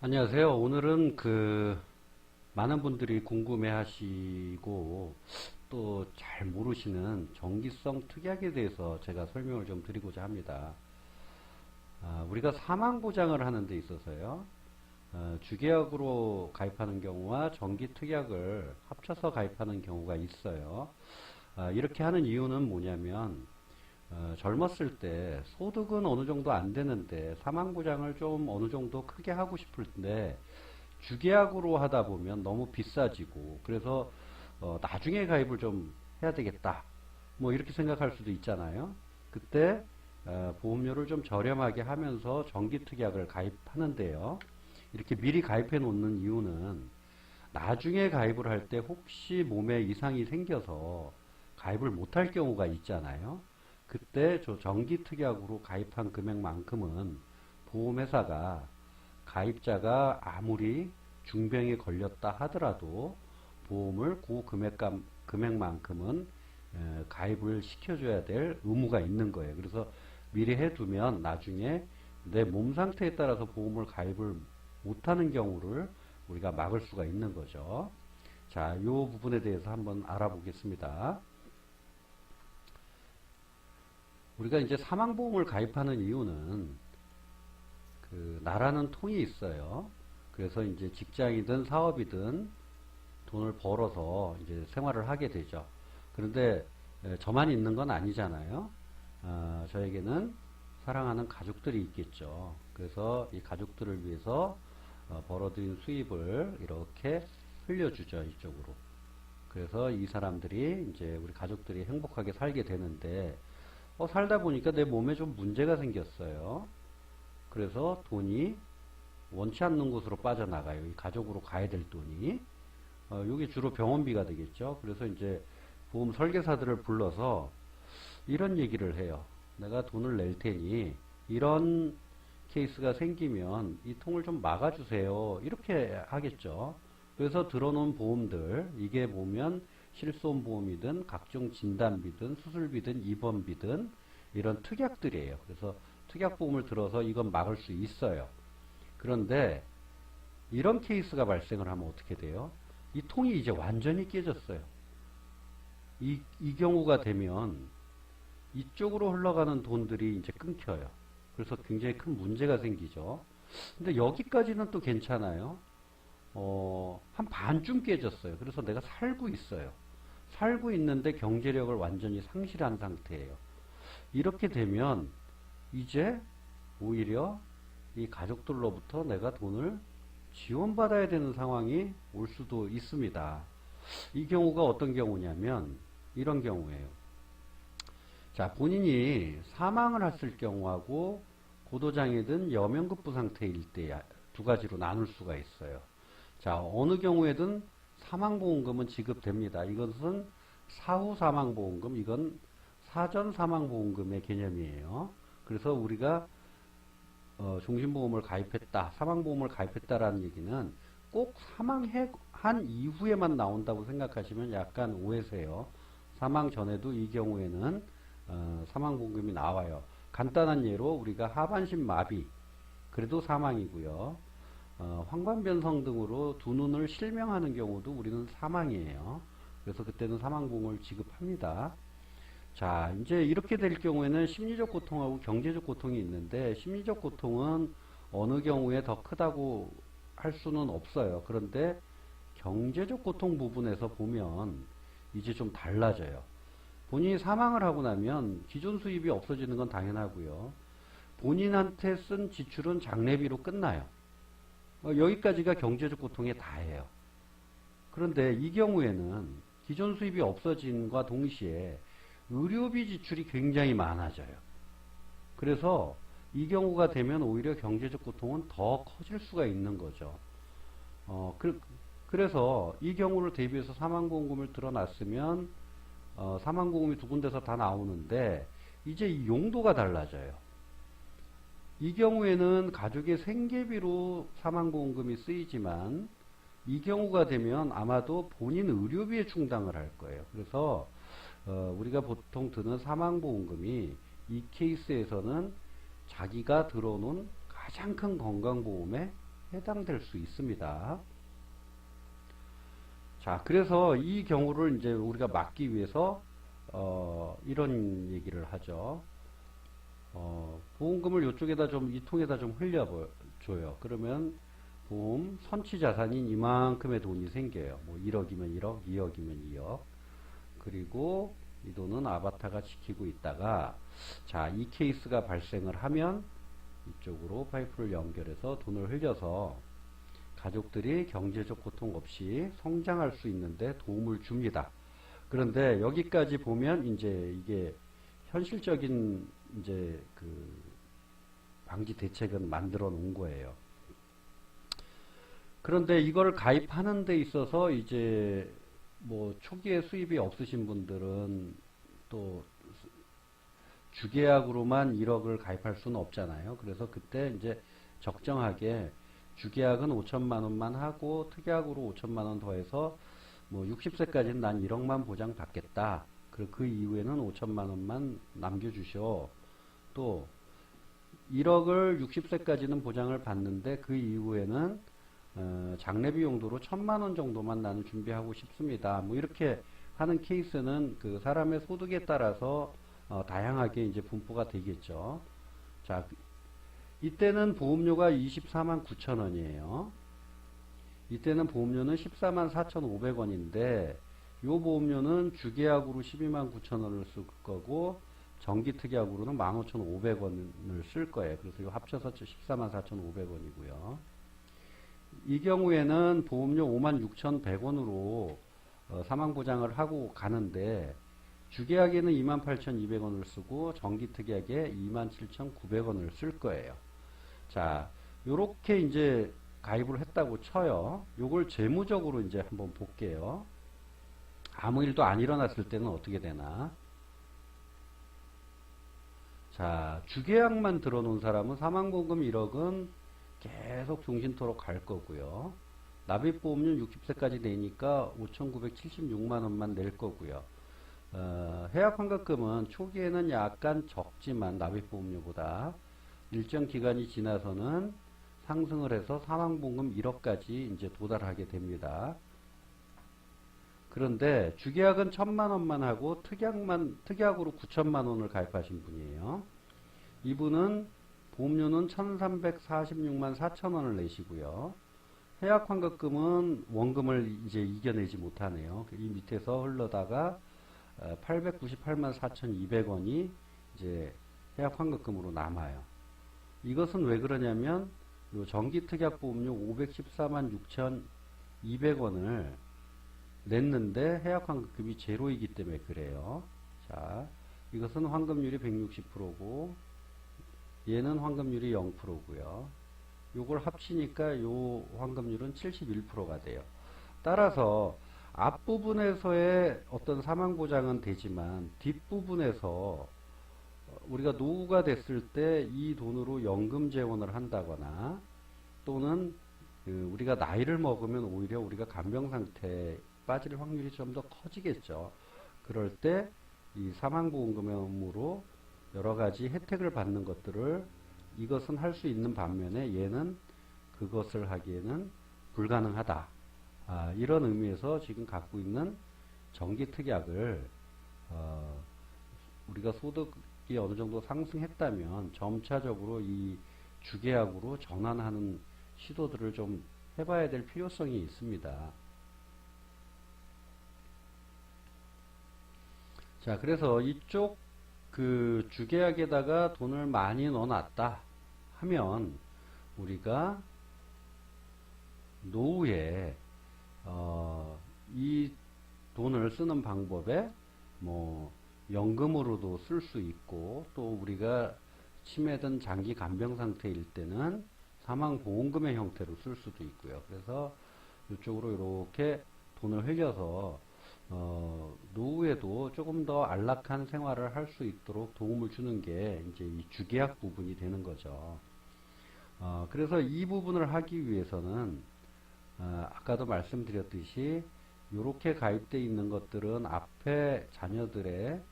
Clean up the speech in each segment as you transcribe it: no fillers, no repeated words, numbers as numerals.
안녕하세요. 오늘은 많은 분들이 궁금해 하시고 또 잘 모르시는 정기성 특약에 대해서 제가 설명을 좀 드리고자 합니다. 우리가 사망보장을 하는 데 있어서요. 주계약으로 가입하는 경우와 정기 특약을 합쳐서 가입하는 경우가 있어요. 이렇게 하는 이유는 뭐냐면 젊었을 때 소득은 어느 정도 안 되는데 사망보장을 좀 어느 정도 크게 하고 싶을 때 주계약으로 하다 보면 너무 비싸지고 그래서 나중에 가입을 좀 해야 되겠다 뭐 이렇게 생각할 수도 있잖아요. 그때 보험료를 좀 저렴하게 하면서 정기특약을 가입하는데요. 이렇게 미리 가입해 놓는 이유는 나중에 가입을 할 때 혹시 몸에 이상이 생겨서 가입을 못할 경우가 있잖아요. 그때 저 정기특약으로 가입한 금액만큼은 보험회사가 가입자가 아무리 중병에 걸렸다 하더라도 보험을 금액만큼은 가입을 시켜줘야 될 의무가 있는 거예요. 그래서 미리 해두면 나중에 내 몸 상태에 따라서 보험을 가입을 못하는 경우를 우리가 막을 수가 있는 거죠. 자, 이 부분에 대해서 한번 알아보겠습니다. 우리가 이제 사망보험을 가입하는 이유는 나라는 통이 있어요. 그래서 이제 직장이든 사업이든 돈을 벌어서 이제 생활을 하게 되죠. 그런데 저만 있는 건 아니잖아요. 저에게는 사랑하는 가족들이 있겠죠. 그래서 이 가족들을 위해서 벌어들인 수입을 이렇게 흘려주죠, 이쪽으로. 그래서 이 사람들이 이제 우리 가족들이 행복하게 살게 되는데 살다 보니까 내 몸에 좀 문제가 생겼어요. 그래서 돈이 원치 않는 곳으로 빠져나가요. 이 가족으로 가야 될 돈이. 이게 주로 병원비가 되겠죠. 그래서 이제 보험 설계사들을 불러서 이런 얘기를 해요. 내가 돈을 낼 테니 이런 케이스가 생기면 이 통을 좀 막아주세요. 이렇게 하겠죠. 그래서 들어놓은 보험들, 이게 보면 실손보험이든 각종 진단비든 수술비든 입원비든 이런 특약들이에요. 그래서 특약보험을 들어서 이건 막을 수 있어요. 그런데 이런 케이스가 발생을 하면 어떻게 돼요? 이 통이 이제 완전히 깨졌어요. 이 경우가 되면 이쪽으로 흘러가는 돈들이 이제 끊겨요. 그래서 굉장히 큰 문제가 생기죠. 근데 여기까지는 또 괜찮아요. 한 반쯤 깨졌어요. 그래서 내가 살고 있어요. 살고 있는데 경제력을 완전히 상실한 상태예요. 이렇게 되면 이제 오히려 이 가족들로부터 내가 돈을 지원받아야 되는 상황이 올 수도 있습니다. 이 경우가 어떤 경우냐면 이런 경우예요. 자, 본인이 사망을 했을 경우하고 고도장애든 여명급부 상태일 때 두 가지로 나눌 수가 있어요. 자, 어느 경우에든 사망보험금은 지급됩니다. 이것은 사후 사망보험금, 이건 사전 사망보험금의 개념이에요. 그래서 우리가 종신보험을 가입했다, 사망보험을 가입했다라는 얘기는 꼭 사망한 이후에만 나온다고 생각하시면 약간 오해세요. 사망 전에도 이 경우에는 사망보험금이 나와요. 간단한 예로 우리가 하반신 마비, 그래도 사망이고요. 황반변성 등으로 두 눈을 실명하는 경우도 우리는 사망이에요. 그래서 그때는 사망보험을 지급합니다. 자, 이제 이렇게 될 경우에는 심리적 고통하고 경제적 고통이 있는데 심리적 고통은 어느 경우에 더 크다고 할 수는 없어요. 그런데 경제적 고통 부분에서 보면 이제 좀 달라져요. 본인이 사망을 하고 나면 기존 수입이 없어지는 건 당연하고요. 본인한테 쓴 지출은 장례비로 끝나요. 여기까지가 경제적 고통의 다예요. 그런데 이 경우에는 기존 수입이 없어진과 동시에 의료비 지출이 굉장히 많아져요. 그래서 이 경우가 되면 오히려 경제적 고통은 더 커질 수가 있는 거죠. 그래서 이 경우를 대비해서 사망보험금을 들어놨으면 사망보험이 두 군데서 다 나오는데 이제 이 용도가 달라져요. 이 경우에는 가족의 생계비로 사망보험금이 쓰이지만 이 경우가 되면 아마도 본인 의료비에 충당을 할 거예요. 그래서 우리가 보통 드는 사망보험금이 이 케이스에서는 자기가 들어놓은 가장 큰 건강보험에 해당될 수 있습니다. 자, 그래서 이 경우를 이제 우리가 막기 위해서 이런 얘기를 하죠. 보험금을 이쪽에다 좀, 이 통에다 좀 흘려줘요. 그러면 보험 선취 자산인 이만큼의 돈이 생겨요. 뭐 1억이면 1억, 2억이면 2억. 그리고 이 돈은 아바타가 지키고 있다가, 자, 이 케이스가 발생을 하면 이쪽으로 파이프를 연결해서 돈을 흘려서 가족들이 경제적 고통 없이 성장할 수 있는데 도움을 줍니다. 그런데 여기까지 보면 이제 이게 현실적인 이제 그 방지 대책은 만들어 놓은 거예요. 그런데 이걸 가입하는 데 있어서 이제 뭐 초기에 수입이 없으신 분들은 또 주계약으로만 1억을 가입할 수는 없잖아요. 그래서 그때 이제 적정하게 주계약은 5천만 원만 하고 특약으로 5천만 원 더해서 뭐 60세까지는 난 1억만 보장받겠다. 그 이후에는 5천만 원만 남겨주셔. 또 1억을 60세까지는 보장을 받는데 그 이후에는 장례비 용도로 1,000만 원 정도만 나는 준비하고 싶습니다. 뭐 이렇게 하는 케이스는 그 사람의 소득에 따라서 다양하게 이제 분포가 되겠죠. 자, 이때는 보험료가 24만 9천 원이에요. 이때는 보험료는 14만 4,500원인데 요 보험료는 주계약으로 12만 9천 원을 쓸 거고 정기특약으로는 15,500원을 쓸 거예요. 그래서 요 합쳐서 14만 4,500원이고요. 이 경우에는 보험료 56,100원으로 사망보장을 하고 가는데 주계약에는 28,200원을 쓰고 정기특약에 27,900원을 쓸 거예요. 자, 요렇게 이제 가입을 했다고 쳐요. 요걸 재무적으로 이제 한번 볼게요. 아무 일도 안 일어났을 때는 어떻게 되나? 자, 주계약만 들어놓은 사람은 사망보험금 1억은 계속 종신토록 갈 거고요. 납입보험료 60세까지 내니까 5,976만 원만 낼 거고요. 해약환급금은 초기에는 약간 적지만 납입보험료보다 일정 기간이 지나서는 상승을 해서 사망보험금 1억까지 이제 도달하게 됩니다. 그런데 주계약은 1,000만 원만 하고 특약으로 9천만 원을 가입하신 분이에요. 이분은 보험료는 1,346만 4천 원을 내시고요. 해약환급금은 원금을 이제 이겨내지 못하네요. 이 밑에서 흘러다가 898만 4,200원이 이제 해약환급금으로 남아요. 이것은 왜 그러냐면 요 정기특약보험료 514만 6,200원을 냈는데 해약환급금이 제로이기 때문에 그래요. 자, 이것은 환급률이 160%고 얘는 환급률이 0%고요. 요걸 합치니까 요 환급률은 71%가 돼요. 따라서 앞부분에서의 어떤 사망보장은 되지만 뒷부분에서 우리가 노후가 됐을 때 이 돈으로 연금 재원을 한다거나 또는 우리가 나이를 먹으면 오히려 우리가 간병 상태에 빠질 확률이 좀 더 커지겠죠. 그럴 때 이 사망보험금으로 여러 가지 혜택을 받는 것들을 이것은 할 수 있는 반면에 얘는 그것을 하기에는 불가능하다. 이런 의미에서 지금 갖고 있는 정기특약을 우리가 소득이 어느 정도 상승했다면 점차적으로 이 주계약으로 전환하는 시도들을 좀 해봐야 될 필요성이 있습니다. 자, 그래서 이쪽 그 주계약에다가 돈을 많이 넣어놨다 하면 우리가 노후에 이 돈을 쓰는 방법에 뭐 연금으로도 쓸 수 있고 또 우리가 치매든 장기 간병 상태일 때는 사망보험금의 형태로 쓸 수도 있고요. 그래서 이쪽으로 이렇게 돈을 흘려서 노후에도 조금 더 안락한 생활을 할 수 있도록 도움을 주는 게 이제 이 주계약 부분이 되는 거죠. 그래서 이 부분을 하기 위해서는 아까도 말씀드렸듯이 이렇게 가입되어 있는 것들은 앞에 자녀들의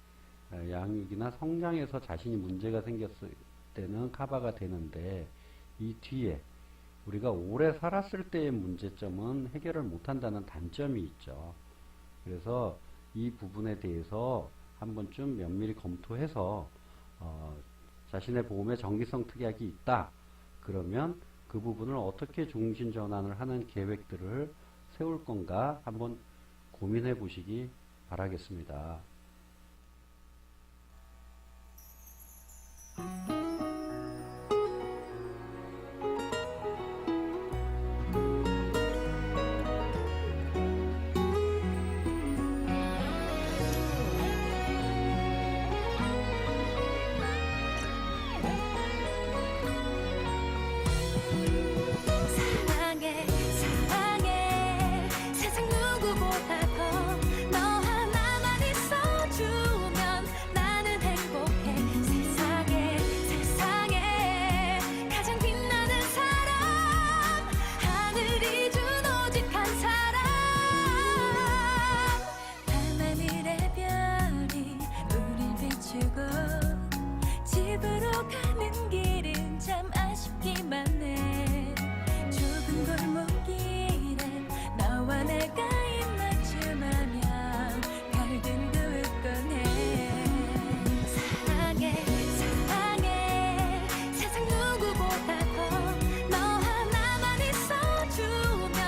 양육이나 성장에서 자신이 문제가 생겼을 때는 커버가 되는데 이 뒤에 우리가 오래 살았을 때의 문제점은 해결을 못한다는 단점이 있죠. 그래서 이 부분에 대해서 한 번쯤 면밀히 검토해서 자신의 보험에 정기성 특약이 있다. 그러면 그 부분을 어떻게 종신전환을 하는 계획들을 세울 건가 한번 고민해 보시기 바라겠습니다. 사랑해 사랑해 세상 누구보다 더 너 하나만 있어주면 나는 행복해 세상에 세상에 가장 빛나는 사람 하늘이 준 오직 한 사람 밤하늘의 별이 우릴 비추고 집으로 가는 길은 참 아쉽기만 해 좁은 골목길에 너와 내가 입 맞춤하며 별등도 웃곤 해 사랑해 사랑해 세상 누구보다 더 너 하나만 있어주면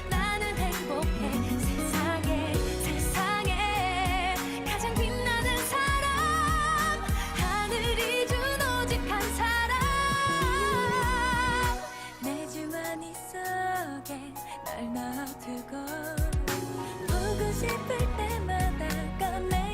나는 행복해 세상에 세상에 가장 빛나는 사람 하늘이 준 오직 한 사람 내 주머니 속에 널 넣어두고 보고 싶을 때마다 꺼내